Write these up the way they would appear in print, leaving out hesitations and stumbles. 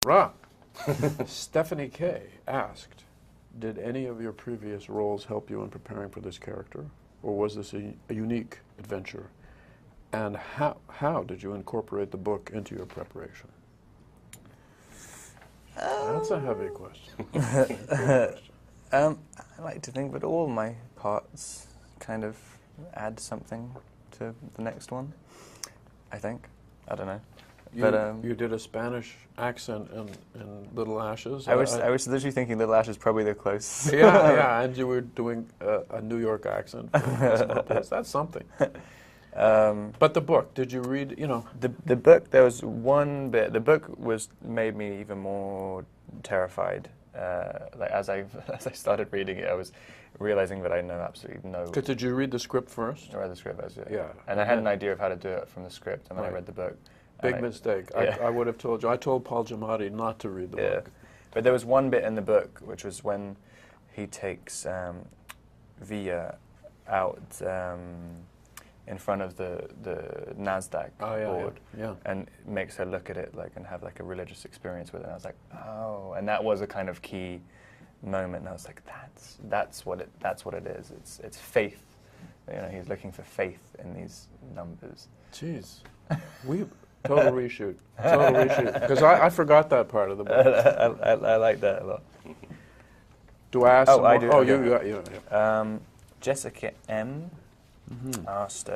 Rob, Stephanie K. asked, did any of your previous roles help you in preparing for this character? Or was this a unique adventure? And how did you incorporate the book into your preparation? That's a heavy question. I like to think that all my parts kind of add something to the next one, I think. I don't know. You did a Spanish accent in Little Ashes. I was literally thinking Little Ashes probably the closest. Yeah, and you were doing a New York accent for Cosmo. That's something. But the book, did you read, The book, there was one bit, the book made me even more terrified. Like as I started reading it, I was realizing that I know absolutely no... Because did you read the script first? I read the script, yeah. And I had an idea of how to do it from the script, and then Right. I read the book. Big mistake. Yeah. I would have told you. I told Paul Giamatti not to read the book. But there was one bit in the book, which was when he takes Via out in front of the NASDAQ board and makes her look at it and have a religious experience with it. And I was like, oh, and that was a kind of key moment. And I was like, that's what it is. It's faith. He's looking for faith in these numbers. Jeez, total reshoot. Because I forgot that part of the book. I like that a lot. Do I ask? I do. Oh, you. Jessica M. asked,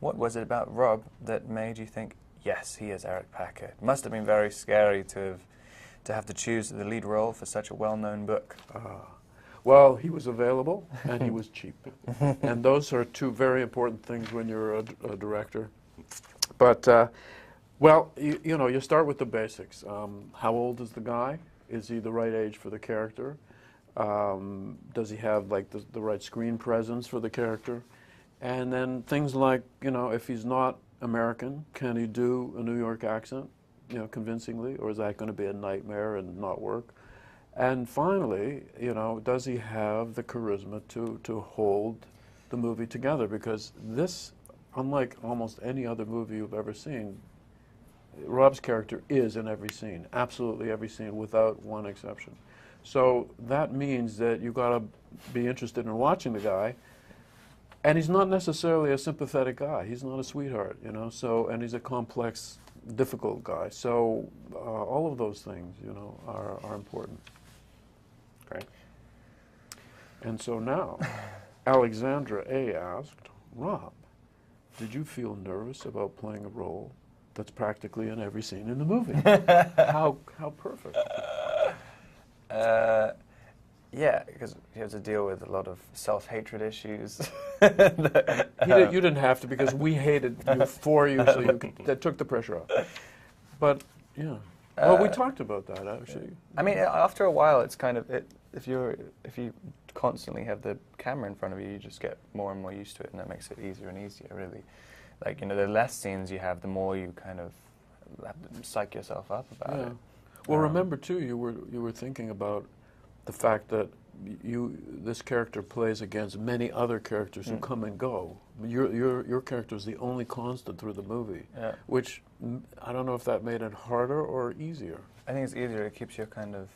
what was it about Rob that made you think, yes, he is Eric Packer? It must have been very scary to have to choose the lead role for such a well-known book. Well, he was available and he was cheap. And those are two very important things when you're a director. But, you start with the basics. How old is the guy? Is he the right age for the character? Does he have the right screen presence for the character? And then things like, if he's not American, can he do a New York accent, convincingly, or is that going to be a nightmare and not work? And finally, does he have the charisma to hold the movie together? Because this, unlike almost any other movie you've ever seen, Rob's character is in every scene, absolutely every scene, without one exception. So that means that you've got to be interested in watching the guy. And he's not necessarily a sympathetic guy. He's not a sweetheart, and he's a complex, difficult guy. So all of those things, are important. Great. And so now, Alexandra A. asked, Rob, did you feel nervous about playing a role that's practically in every scene in the movie? How perfect. Yeah, because he had to deal with a lot of self-hatred issues. You didn't have to, because we hated you for you, so that took the pressure off. But, yeah. Well, we talked about that, actually. I mean, after a while, it's kind of, if you constantly have the camera in front of you, you just get more and more used to it, and that makes it easier and easier, really. The less scenes you have, the more you kind of have to psych yourself up about it. Well, remember, too, you were thinking about the fact that this character plays against many other characters who come and go. Your character is the only constant through the movie, which I don't know if that made it harder or easier. I think it's easier. It keeps you kind of...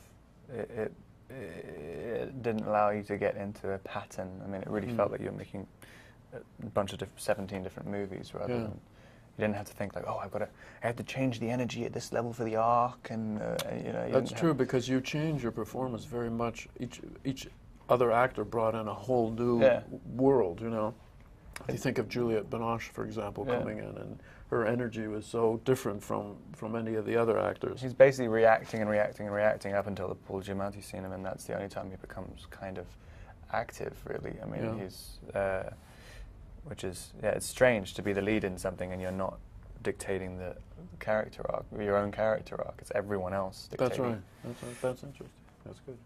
It didn't allow you to get into a pattern. I mean, it really felt like you were making a bunch of 17 different movies rather than... You didn't have to think I have to change the energy at this level for the arc, and That's true, because you change your performance very much. Each other actor brought in a whole new world. You think of Juliette Binoche, for example, coming in, and her energy was so different from any of the other actors. He's basically reacting and reacting and reacting up until the Paul Giamatti scene, and that's the only time he becomes kind of active, really. I mean, he's. Which is, it's strange to be the lead in something and you're not dictating the character arc, your own character arc. It's everyone else dictating. That's right. That's interesting. That's good.